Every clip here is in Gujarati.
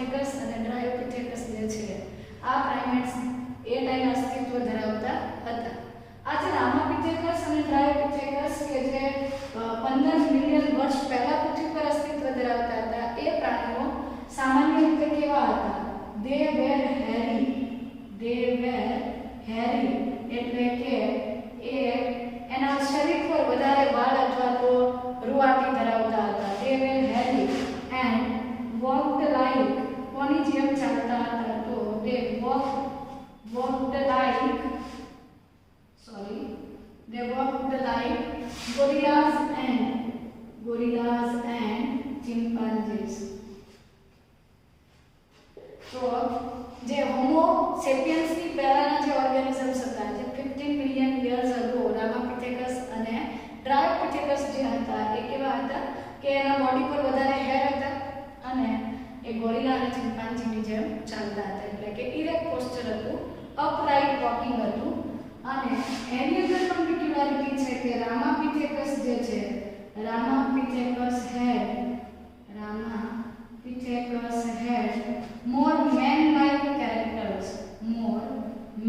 રામાપિથેકસ અને ડ્રાયોપિથેકસ જે છે આ પ્રાઇમેટ્સ એ ટાઈમ અસ્તિત્વ ધરાવતા હતા. આ જે રામાપિથેકસ અને ડ્રાયોપિથેકસ કે જે 15 મિલિયન વર્ષ પહેલા પૃથ્વી પર અસ્તિત્વ ધરાવતા હતા એ પ્રાણીઓ સામાન્ય રીતે કેવા હતા? they were hairy એટલે કે એ એના શરીર પર વધારે વાળ અથવા તો રૂવાટી ધરાવતા હતા. they were hairy and walked like કોની જેમ ચાલતા હતા? તો they walked like gorillas and chimpanzees. તો જે હોમો સેપિયન્સ ની પહેલાના જે ઓર્ગેનિઝમ્સ હતા જે 15 મિલિયન યર્સ અગો રામાપિથેકસ અને ડ્રાયોપિથેકસ જે હતા એ કેવા હતા કે એના બોડી પર વધારે હેર હતા અને એ ગોરિલા અને ચિમ્પાન્ઝીની જેમ ચાલતા હતા એટલે કે ઇરેક્ટ પોસ્ચર હતું, અપરાઇટ વોકિંગ હતું. અને એની અંદર પર્ટિક્યુલારિટી છે કે રામાપિથેકસ જે છે રામાપિથેકસ had more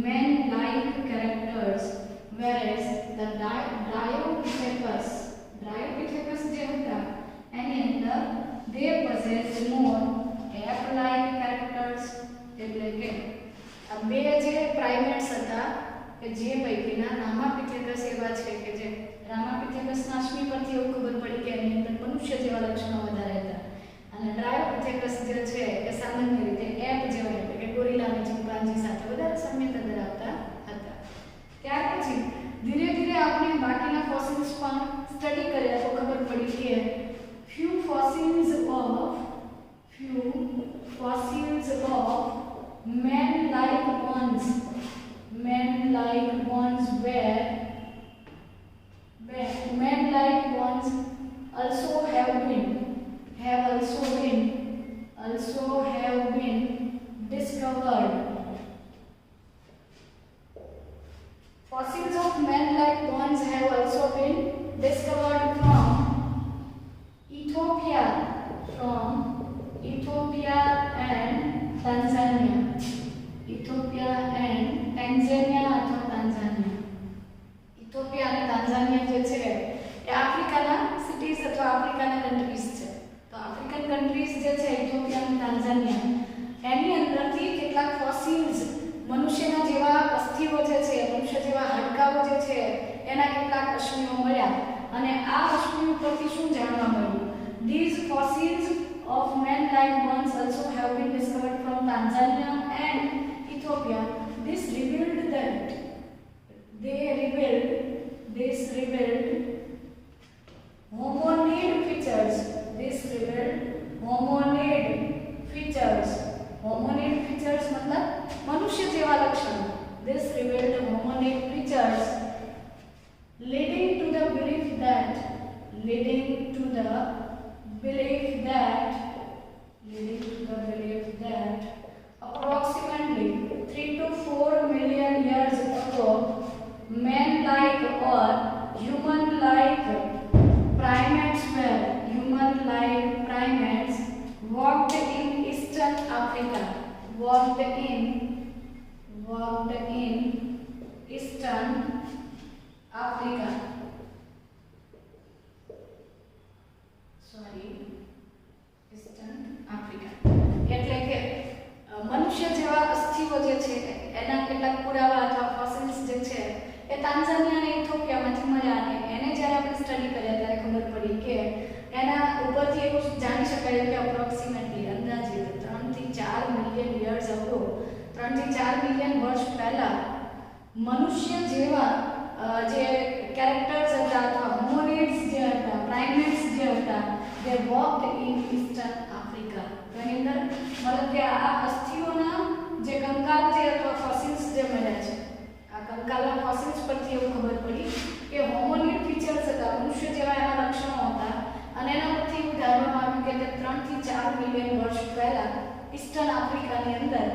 man-like characters, whereas the Dryopithecus જે હતા એની અંદર they possessed more ape-like characters. એટલે કે આ બે જે પ્રાઇમેટ્સ હતા કે જે પૈકીના રામાપિથેકસ એવા છે કે જે રામાપિથેકસના અશ્મિ પરથી એવું ખબર પડી કે એની અંદર મનુષ્ય જેવા લક્ષણો વધારે હતા અને ડ્રાયોપિથેકસ જે છે એ સામાન્ય રીતે એપ જેવા એટલે કે ગોરિલા અને ચિમ્પાન્ઝી સાથે વધારે સામ્યતા ધરાવતા હતા. ત્યાર પછી ધીરે ધીરે આપણે બાકીના ફોસિલ્સ પણ સ્ટડી કર્યા તો ખબર પડી કે few fossils of man-like bones also have been discovered. Fossils of man-like bones have also been discovered from Ethiopia and Tanzania. Ethiopia અથવા તાન્ઝાનિયા. ઇથોપિયા અને તાન્ઝાનિયા જે છે એ આફ્રિકાના સિટીઝ અથવા આફ્રિકાના કન્ટ્રીઝ છે. તો આફ્રિકન કન્ટ્રીઝ જે છે ઇથોપિયા અને તાન્ઝાનિયા એની અંદરથી કેટલાક ફોસિલ્સ મનુષ્યના જેવા અસ્થિઓ જે છે મનુષ્ય જેવા હાડકાઓ જે છે એના કેટલાક અશ્મિઓ મળ્યા અને આ અશ્મિઓ પરથી શું જાણવા મળ્યું? These fossils of man-like bones also have been discovered from Tanzania and Ethiopia. This revealed homonid features. Homonid features मतलब मनुष्य जेवा लक्षण. This revealed homonid features leading to the belief that approximately 3 to 4 million years ago man-like or human-like primates walked in Eastern Africa. Eastern Africa. એટલે કે મનુષ્ય જેવા અસ્થિઓ જે છે એના કેટલાક પુરાવા અથવા ફોસિલ્સ જે છે એ તાન્ઝાનિયા અને ઇથોપિયામાંથી મળ્યા અને એને જ્યારે આપણે સ્ટડી કર્યા ત્યારે ખબર પડી કે એના ઉપરથી એવું જાણી શકાય કે અપ્રોક્સિમેટલી અંદાજિત 3 થી 4 મિલિયન યર્સ અગો 3 થી 4 મિલિયન વર્ષ પહેલા મનુષ્ય જેવા જે કેરેક્ટર્સ હતા અથવા હોમોનિડ્સ જે હતા પ્રાઇમેટ્સ જે હતા they walked in Eastern Africa. તો એની અંદર મતલબ કે આ અસ્થિઓના જે કંકાલ જે અથવા ફોસિલ્સ જે મળ્યા છે આ કંકાલના ફોસિલ્સ પરથી એવું ખબર પડી કે હોમોનિડ ફીચર્સ હતા મનુષ્ય જેવા એના લક્ષણો હતા અને એના પરથી એવું ધારવામાં આવ્યું કે તે 3 થી 4 મિલિયન વર્ષ પહેલા ઈસ્ટર્ન આફ્રિકાની અંદર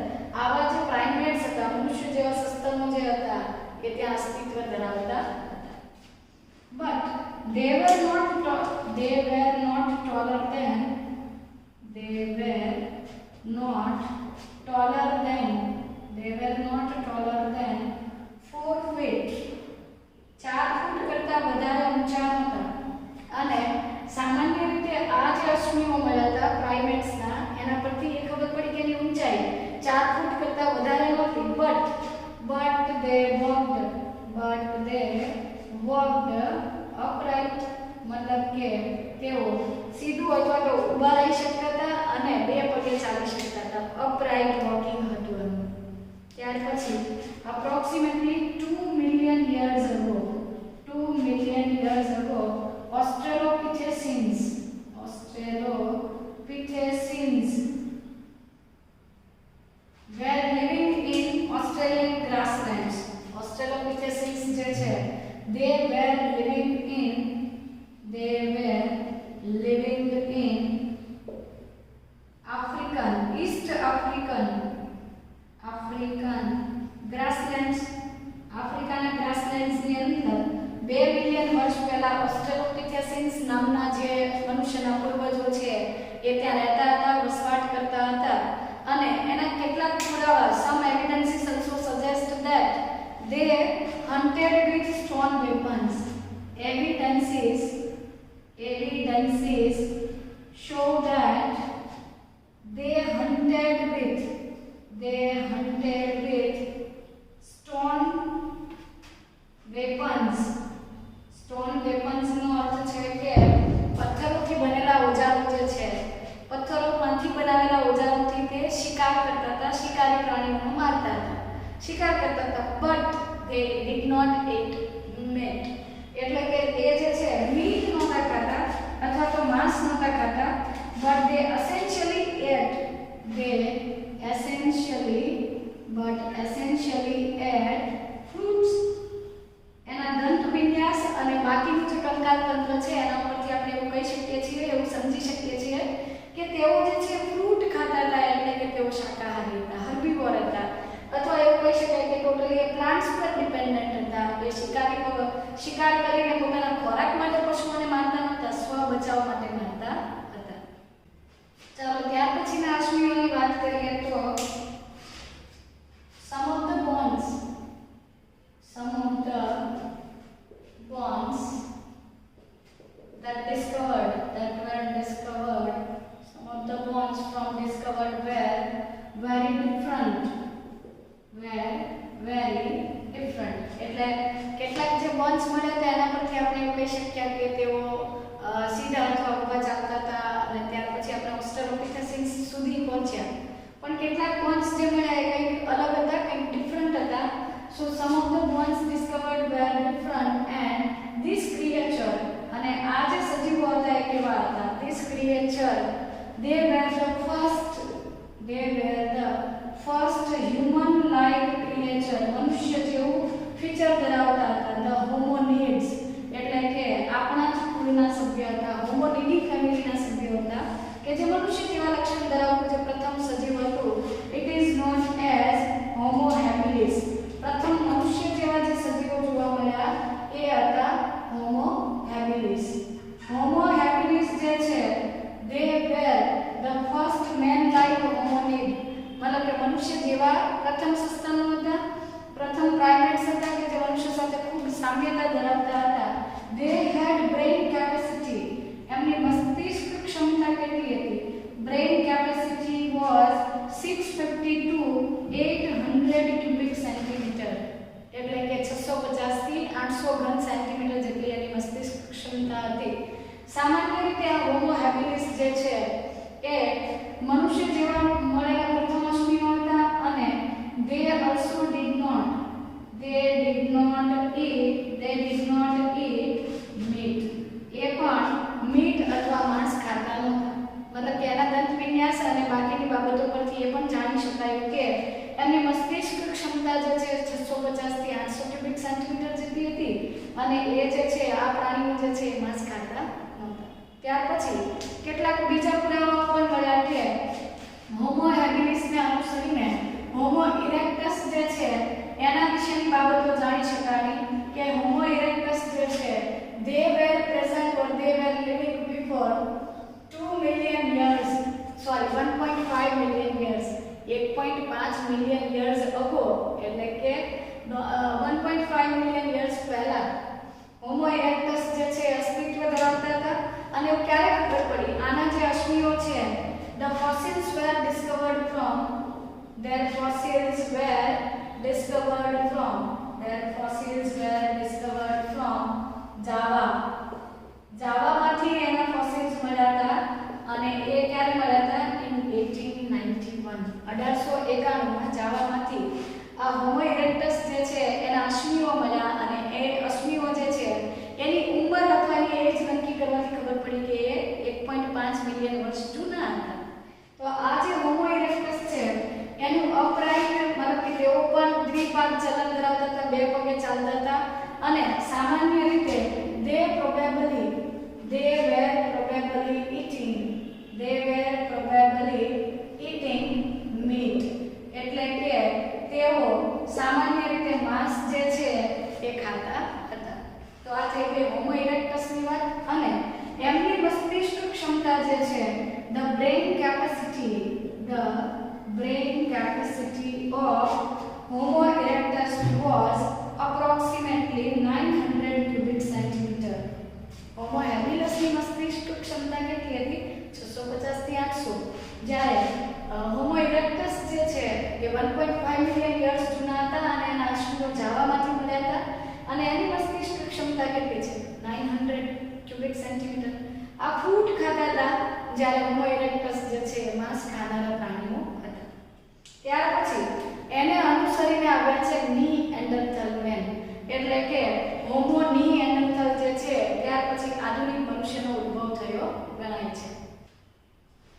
આવા જે પ્રાઇમેટ્સ હતા મનુષ્ય જેવા સસ્તનો જે હતા એ ત્યાં અસ્તિત્વ ધરાવતા હતા. But they were not taller than not taller than 4 feet. 4 ફૂટ કરતા વધારે ઊંચા નહોતા. અને સામાન્ય રીતે આ જે અશ્મિઓ મળ્યા હતા પ્રાઇમેટ્સના એના પરથી એ ખબર પડી કે એની ઊંચાઈ 4 ફૂટ કરતા વધારે નહોતી. but they walked upright, मतलब કે તેઓ સીધું અથવા તો ઊભા રહી શકતા હતા અને બે પગે ચાલી શકતા હતા. અપરાઇટ વોકિંગ હતું એમ. ત્યાર પછી approximately 2 million years ago Australopithecines were living in Australian grasslands. Australopithecines જે છે they were living in East African grasslands. આફ્રિકાના grasslands ની અંદર 2 મિલિયન વર્ષ પહેલા ઓસ્ટ્રેલોપિથેસિન્સ નામના જે મનુષ્યના પૂર્વજો છે એ ત્યાં રહેતા હતા, વસવાટ કરતા હતા. અને એના કેટલાક પુરાવા some evidences also suggest that they hunted with stone weapons. Evidences show that they hunted with stone weapons. Stone weapons નો અર્થ છે કે પથ્થરોથી બનેલા ઓજારો જે છે, પથ્થરોમાંથી બનાવેલા ઓજારોથી તે શિકાર કરતા હતા, શિકારી પ્રાણીઓને મારતા હતા, શિકાર કરતા હતા. But they did not eat meat, એટલે કે તે જે છે મીટ નહોતા ખાતા અથવા તો માંસ નહોતા ખાતા. but they essentially ate fruits. એના દંત વિન્યાસ અને બાકીનું જે કંકાલ તંત્ર છે એના પરથી આપણે એવું કહી શકીએ છીએ, એવું સમજી શકીએ છીએ કે તેઓ જે છે ફ્રૂટ ખાતા હતા, એટલે કે તેઓ શાકાહારી હતા, હર્બીવોર હતા. અથવા એવું કહી શકાય કે ટોટલી પ્લાન્ટ્સ પર ડિપેન્ડન્ટ હતા. એ શિકાર કરીને પોતાના ખોરાક માટે પશુઓને મારતા નહોતા, સ્વ બચાવ માટે મારતા હતા. ચાલો ત્યાર પછીના અશ્મિઓની વાત કરીએ તો some of the bones that were discovered were very different. એટલે કેટલાક જે બોન્સ મળ્યા હતા એના પરથી આપણે એવું કહી શકીએ કે તેઓ સીધા અથવા ઊભા ચાલતા હતા. અને ત્યાર પછી આપણે ઓસ્ટ્રેલોપિથેસિન્સ સુધી પહોંચ્યા. પણ કેટલાક બોન્સ જે મળ્યા એ કંઈક અલગ હતા, કંઈક ડિફરન્ટ હતા. So some of the bones discovered were different, and this creature, અને આ જે સજીવો હતા એ કેવા હતા? This creature, they were the first human like creature, મનુષ્ય જેવું ફીચર ધરાવતા હતા. The hominids, એટલે કે આપણા જ કુળના સભ્ય હતા, હોમોનિડી ફેમિલીના સભ્યો હતા કે જે મનુષ્ય જેવા લક્ષણ ધરાવતું જે પ્રથમ સજીવ હતું. It is known as Homo habilis. પ્રથમ મનુષ્ય જેવા જે સજીવો જોવા મળ્યા એ હતા હોમો હેબિલિસ. હોમો હેબિલિસ જે છે they were the first man like hominid, મતલબ કે મનુષ્ય જેવા પ્રથમ સસ્તનો હતા, પ્રથમ પ્રાઇમેટ્સ હતા કે જે મનુષ્ય સાથે ખૂબ સામ્યતા ધરાવતા હતા. they had brain capacity, એમની મસ્તિષ્ક ક્ષમતા કેટલી હતી? brain capacity was 650 to 800 cubic centimeter, એટલે કે 650 થી 800 ઘન સેન્ટીમીટર જેટલી એની મસ્તિષ્ક ક્ષમતા હતી. સામાન્ય રીતે આ હોમો હેબિલિસ જે છે એ મનુષ્ય જેવા મળેલા પ્રથમ અશ્મિઓ હતા. અને they also did not eat meat, એ પણ મીટ અથવા માંસ ખાતા નહોતા. મતલબ કે એના દંત વિન્યાસ અને બાકીની બાબતો પરથી એ પણ જાણી શકાયું કે એમની મસ્તિષ્ક ક્ષમતા જે છે 650 થી 800 ક્યુબિક સેન્ટીમીટર જેટલી હતી. અને એ જે છે આ પ્રાણીઓ જે છે માંસ ખાતા નહોતા. ત્યાર પછી કેટલાક બીજા પુરાવાઓ પણ મળ્યા કે હોમો હેબિલિસને અનુસરીને હોમો ઇરેક્ટસ જે છે એના વિશેની બાબતો જાણી શકાય કે હોમો ઇરેક્ટસ જે છે they were present or they were living before 1.5 million million years ago એટલે કે 1.5 મિલિયન યર્સ પહેલા હોમો ઇરેક્ટસ જે છે અસ્તિત્વ ધરાવતા હતા. અને એવું ક્યારે ખબર પડી? આના જે અશ્મિઓ છે, the fossils were discovered from their fossils were discovered from Java. જાવામાંથી એના ફોસિલ્સ મળ્યા હતા અને એ ક્યારે મળ્યા હતા? in 1891 માં જાવામાંથી આ હોમો ઇરેક્ટસ જે છે એના અશ્મિઓ મળ્યા અને એ અશ્મિઓ જે છે એની ઉંમર અથવા એની એજ નક્કી કરવાથી ખબર પડી કે એ 1.5 મિલિયન વર્ષ જૂના હતા. તો આ જે હોમો ઇરેક્ટસ છે એનું અપ્રાઇટ મતલબ કે તેઓ પણ દ્વિપાદ ચલન ધરાવતા હતા, બે પગે ચાલતા હતા અને સામાન્ય રીતે they were probably eating meat. એટલે કે તેઓ સામાન્ય રીતે માંસ જે છે એ ખાતા હતા. તો આ થઈ ગઈ હોમો ઇરેક્ટસની વાત. અને એમની મસ્તિષ્ક ક્ષમતા જે છે the brain capacity of Homo erectus was approximately 900 cubic centimeter. Homo habilis ની મસ્તિષ્ક ક્ષમતા કેટલી હતી? 650 થી 800. જ્યારે Homo erectus જે છે એ 1.5 મિલિયન યર્સ જૂના હતા અને એના અશ્મિઓ જાવામાંથી મળ્યા હતા અને એની મસ્તિષ્ક ક્ષમતા કેટલી છે? 900 ક્યુબિક સેન્ટીમીટર. આ ફૂડ ખાતા હતા જ્યારે હોમો ઇરેક્ટસ જે છે એ માંસ ખાનારા પ્રાણીઓ હતા. ત્યાર પછી એને અનુસરીને આવ્યા છે નીએન્ડરથલ મેન. એટલે કે હોમો નીએન્ડરથલ જે છે ત્યાર પછી આધુનિક મનુષ્યનો ઉદ્ભવ થયો ગણાય છે.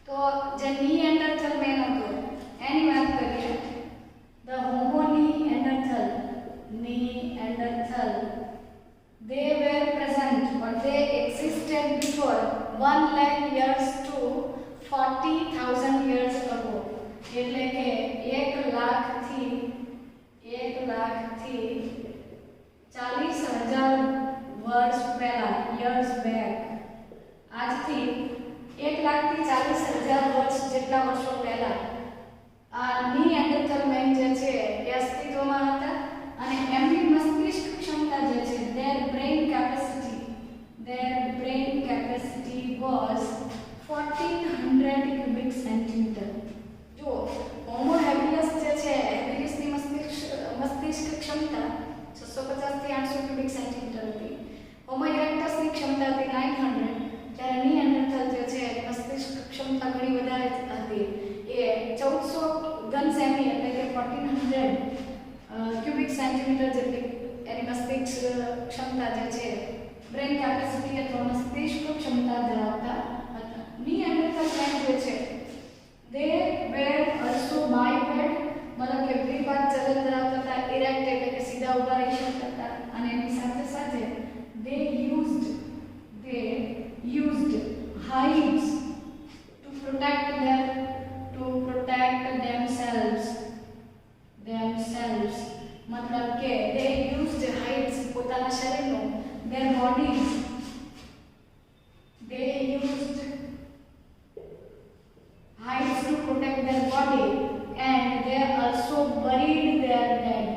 તો જે નીએન્ડરથલ મેન હતો એની વાત કરીએ. the homo neanderthal they were present or they existed before 1 lakh years to 40,000 years ago. એટલે કે 1 લાખ થી 40,000 વર્ષ પહેલા, years back. આજથી 1 લાખ થી 40,000 વર્ષ જેટલા વર્ષો પહેલા આ નીએન્ડરથલ મેન જે છે એ અસ્તિત્વમાં હતા અને એમની મસ્તિષ્ક ક્ષમતા જે છે their brain capacity was 1400 cubic centimeter. જો હોમો હેબિલિસ જે છે હેબિલિસની મસ્તિષ્ક ક્ષમતા 650 થી 800 ક્યુબિક સેન્ટીમીટર હતી. હોમો ઇરેક્ટસની ક્ષમતા હતી 900. જ્યારે નીએન્ડરથલ જે છે મસ્તિષ્ક ક્ષમતા ઘણી વધારે હતી. એ 1400 ઘન સેમી એટલે કે 1400 ક્યુબિક સેન્ટીમીટર જેટલી એની મસ્તિષ્ક ક્ષમતા જે છે બ્રેન કેપેસિટી અથવા મસ્તિષ્ક ક્ષમતા ધરાવતા હતા. નીએન્ડરથલ મેન જે છે they were also biped મતલબ કે દ્વિપાદ ચલન ધરાવતા હતા. ઇરેક્ટ એટલે કે સીધા ઊભા રહી શકતા હતા અને એની સાથે સાથે they used hides to protect themselves. મતલબ કે they used hides પોતાના શરીરનું, their bodies, they used hides to protect their body and they also buried their dead.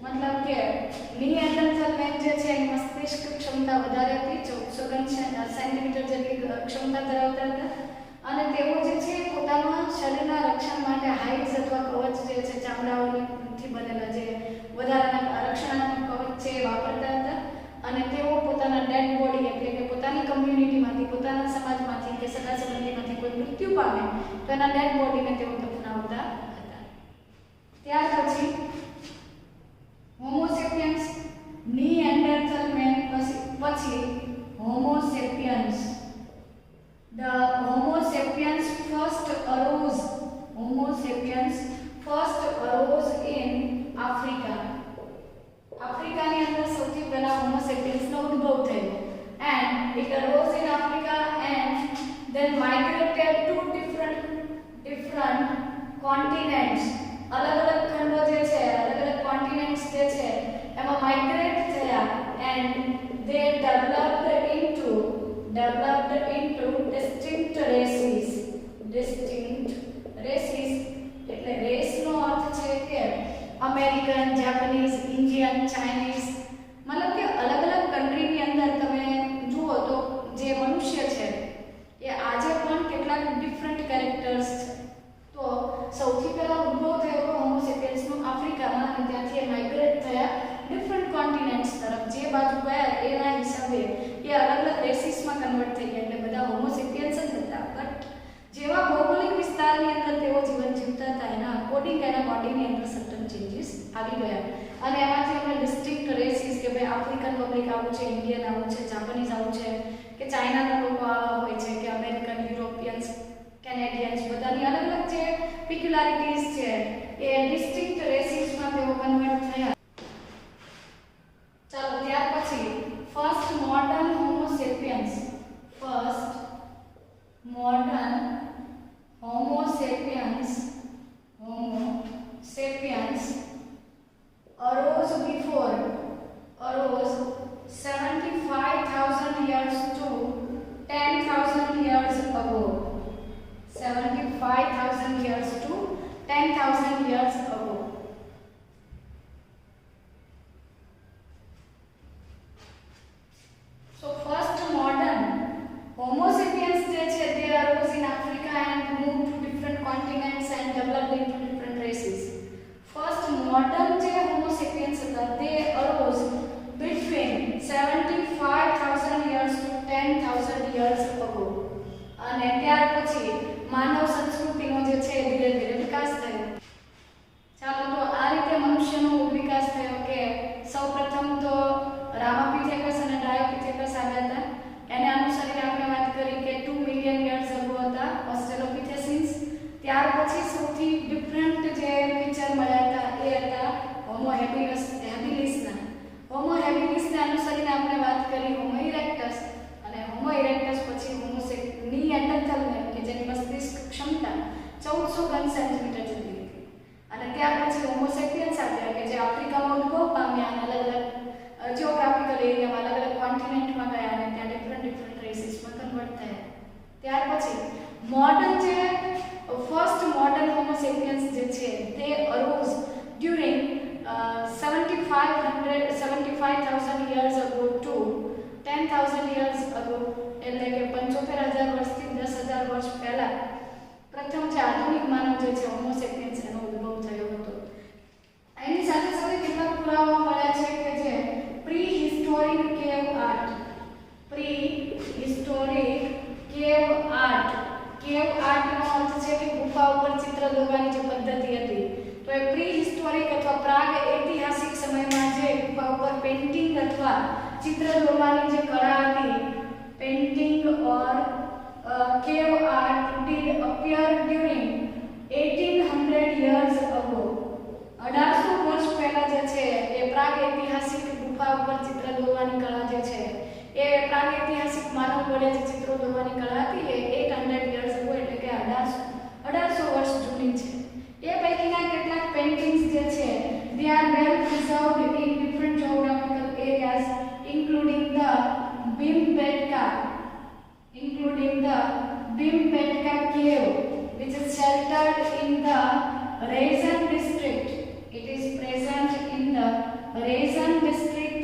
મતલબ કે નીએન્ડરથલ મેન જે છે એની મસ્તિષ્ક ક્ષમતા વધારે હતી, 1400 સેન્ટીમીટર જેટલી ક્ષમતા ધરાવતા હતા અને તેઓ જે છે પોતાના શરીરના રક્ષણ માટે હાઇડ્સ અથવા કવચ જે છે ચામડાઓથી બનેલા જે વધારાના રક્ષણાત્મક કવચ છે વાપરતા હતા અને તેઓ પોતાના ડેડ બોડી એટલે કે પોતાની કમ્યુનિટીમાંથી, પોતાના સમાજમાંથી કે સગા સંબંધીમાંથી કોઈ મૃત્યુ પામે તો એના ડેડ બોડીને તેઓ દફનાવતા હતા. ત્યાર પછી હોમો સેપિયન્સ, નીએન્ડરથલ મેન પછી હોમો sapiens. The Homo sapiens first arose in Africa. આફ્રિકાની અંદર સૌથી પહેલા હોમો સેપિયન્સનો ઉદ્ભવ થયો and it arose in Africa and then migrated to different continents. અલગ-અલગ ખંડો જે છે, અલગ-અલગ કોન્ટિનેન્ટ્સ જે છે એમાં માઇગ્રેટ થયા and they developed into distinct races. આવી ગયા અને એમાંથી આપણે ડિસ્ટિંક્ટ રેસીસ કે ભાઈ આફ્રિકન પબ્લિક આવું છે, ઇન્ડિયન આવું છે, જાપાનીઝ આવું છે કે ચાઇનાના લોકો આવા હોય છે કે અમેરિકન, યુરોપિયન્સ, કેનેડિયન્સ બધાની અલગ અલગ જે પિક્યુલારિટીઝ છે એ ડિસ્ટિંક્ટ રેસીસમાં તેઓ કન્વર્ટ થયા. ચાલો ત્યાર પછી first modern હોમો sapiens arose 75,000 years to 10,000 years ago. 75,000 years to 10,000 years ago. So first modern Homo sapiens they arose in Africa and moved to different continents and developed into different races. First modern Homo sapiens they arose between 75,000 years to 10,000 years ago. અને ત્યાર પછી માનવ સંસ્કૃતિનો જે છે ધીરે ધીરે વિકાસ થયો. ચાલો તો આ રીતે મનુષ્યનો વિકાસ થયો કે સૌપ્રથમ તો રામાપિથેકસ અને ડાયોપિથેકસ આવ્યા હતા. એને અનુસરીને આપણે વાત કરી કે 2 મિલિયન યર્સ અગો હતા ઓસ્ટ્રેલોપિથેસિન્સ. ત્યાર પછી સૌથી ડિફરન્ટ જે ફીચર મળ્યા હતા એ હતા હોમો હેબિલિસના. હોમો હેબિલિસને અનુસરીને આપણે વાત કરી હોમો ઇરેક્ટસ અને હોમો ઇરેક્ટસ પછી હોમો નીએન્ડરથલને કે જેની મસ્તિષ્ક ક્ષમતા 1400 ઘન સેન્ટીમીટર જેટલી હતી. અને ત્યાર પછી હોમો સેપિયન્સ આવ્યા કે જે આફ્રિકામાં ઉદ્ભવ પામ્યા અને અલગ અલગ જીઓગ્રાફિકલ એરિયામાં અલગ અલગ કોન્ટિનેન્ટમાં ગયા અને ત્યાં ડિફરન્ટ રેસીસમાં કન્વર્ટ થયા. ત્યાર પછી મોડર્ન ફર્સ્ટ મોડર્ન હોમો સેપિયન્સ જે છે તે અરોઝ during 75,000 years ago to 10,000 years ago. એટલે કે 75,000 વર્ષથી 10,000 વર્ષ પહેલા પ્રથમ જે આધુનિક માનવ જે છે હોમો સેપિયન્સ એનો ઉદ્ભવ થયો હતો. એની સાથે સાથે કેટલાક પુરાવા મળ્યા છે કે જે પ્રી હિસ્ટોરિક કેવ આર્ટ નો અર્થ છે કે ગુફા ઉપર ચિત્ર દોરવાની જે પદ્ધતિ હતી. તો એ પ્રી હિસ્ટોરિક અથવા પ્રાગ ઐતિહાસિક સમયમાં જે ગુફા ઉપર પેઇન્ટિંગ અથવા ચિત્ર દોરવાની જે કળા હતી, painting or cave art did appear during 1800 years ago. 1800 વર્ષ પહેલા જે છે એ પ્રાગ ઐતિહાસિક ગુફા ઉપર ચિત્ર દોરવાની કળા જે છે એ પ્રાગ ઐતિહાસિક માનવ વડે જે ચિત્રો દોરવાની કળા હતી એ 800 years ago એટલે કે 1800 વર્ષ જૂની છે. એ પૈકીના કેટલાક પેઇન્ટિંગ્સ જે છે they are well preserved in different geographical areas including the Bhimbetka cave which is sheltered in the Raisen district. It is present in the Raisen district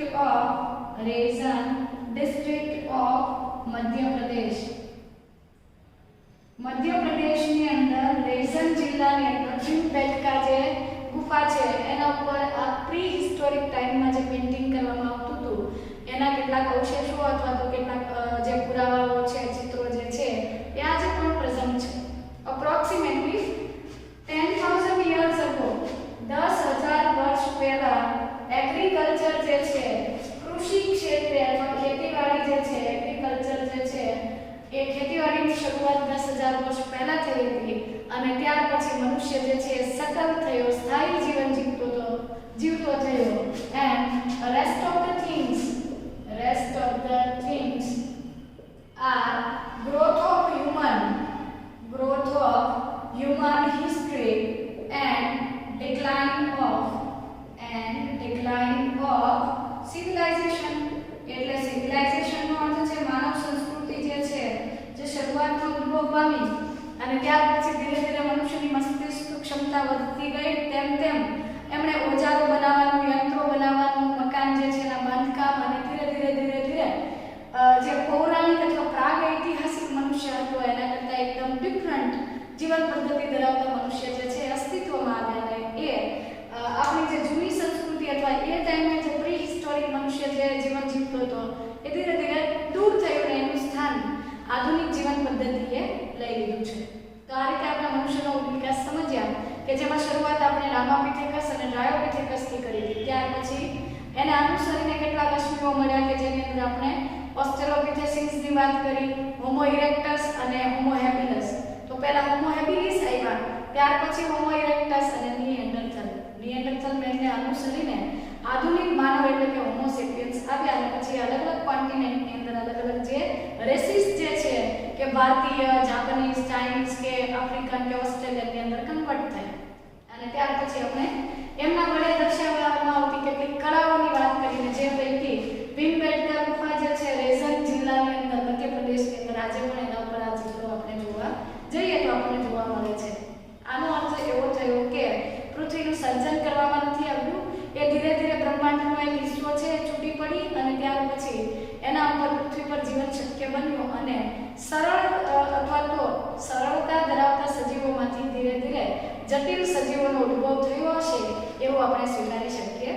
of Madhya Pradesh. મધ્ય પ્રદેશની અંદર રેઝન જિલ્લાની અંદર ભીમબેટકા જે ગુફા છે એના ઉપર આ પ્રી હિસ્ટોરિક ટાઈમમાં જે પેઇન્ટિંગ કરવામાં આવતું હતું એના કેટલાક અવશેષો અથવા તો કેટલાક જે પુરાવાઓ છે, ચિત્રો જે છે એ આજે પણ પ્રેઝન્ટ છે. અપ્રોક્સિમેટલી 10,000 years ago 10,000 વર્ષ પહેલા એગ્રીકલ્ચર જે છે કૃષિ ક્ષેત્રે અથવા ખેતીવાડી જે છે એગ્રીકલ્ચર જે છે એ ખેતીવાડીની શરૂઆત 10,000 વર્ષ પહેલા થઈ હતી અને ત્યાર પછી મનુષ્ય જે છે સતત થયો, સ્થાયી જીવન જીવતો થયો. And rest of the things are growth of human history and decline of civilization. એટલે civilization નો અર્થ છે માનવ સંસ્કૃતિ જે છે જે શરૂઆતમાં ઉદ્ભવ પામી અને ત્યાર પછી ધીરે ધીરે મનુષ્યની મસ્તિષ્ક ક્ષમતા વધતી ગઈ તેમ એમણે ઓજારો બનાવવાનું, યંત્રો બનાવવાનું, મકાન જે છે એના બાંધકામ અને ધીરે ધીરે જે પૌરાણિક અથવા પ્રાગ ઐતિહાસિક મનુષ્ય હતો એના કરતાં એકદમ ડિફરન્ટ જીવન પદ્ધતિ ધરાવતા મનુષ્ય જે છે અસ્તિત્વમાં આવ્યા અને એ આપણી જે જૂની સંસ્કૃતિ અથવા એ ટાઈમે જે પ્રી હિસ્ટોરિક મનુષ્ય જે જીવન જીવતો હતો એ ધીરે ધીરે દૂર થયું અને એનું સ્થાન આધુનિક જીવન પદ્ધતિએ લઈ લીધું છે. તો આ રીતે આપણે મનુષ્યનો વિકાસ સમજ્યા કે જેમાં શરૂઆત આપણે રામાપિથેકસ અને ડ્રાયોપિથેકસથી કરી હતી. ત્યાર પછી એને અનુસરીને કેટલાક અશ્મિઓ મળ્યા કે જેની અંદર આપણે ઓસ્ટ્રેલોપિથેસિસની વાત કરી, હોમો ઇરેક્ટસ અને હોમો હેબિલસ. તો પહેલા હોમો હેબિલિસ આવ્યા, ત્યાર પછી હોમો ઇરેક્ટસ અને નિએન્ડરથલ. નિએન્ડરથલ મેનને અનુસરીને આધુનિક માનવ એટલે કે હોમો સેપિયન્સ આવ્યા અને પછી અલગ અલગ કોન્ટિનેન્ટની અંદર અલગ અલગ જે રેસિસ જે છે કે ભારતીય, જાપાનીઝ, ચાઇનીઝ કે આફ્રિકન કે ઓસ્ટ્રેલિયનની અંદર કન્વર્ટ થયા. અને ત્યાર પછી આપણે એમના વડે દર્શાવવામાં આવતી કેટલીક કળાઓની વાત કરીને જે પૈકી ભીમબેટકા ગુફા જે છે રેઝન જિલ્લાની અંદર મધ્યપ્રદેશની અંદર આજે પણ એના ઉપર આ ચિત્રો આપણે જોવા જઈએ તો આપણને જોવા મળે છે. આનો અર્થ એવો થયો કે પૃથ્વીનું સર્જન કરવામાં નથી આવ્યું, એ ધીરે ધીરે બ્રહ્માંડનો એક હિસ્સો છે છૂટી પડી અને ત્યાર પછી એના ઉપર પૃથ્વી પર જીવન શક્ય બન્યું અને સરળ અથવા તો સરળતા ધરાવતા સજીવોમાંથી ધીરે ધીરે જટિલ સજીવોનો ઉદ્ભવ થયો હશે એવું આપણે સ્વીકારી શકીએ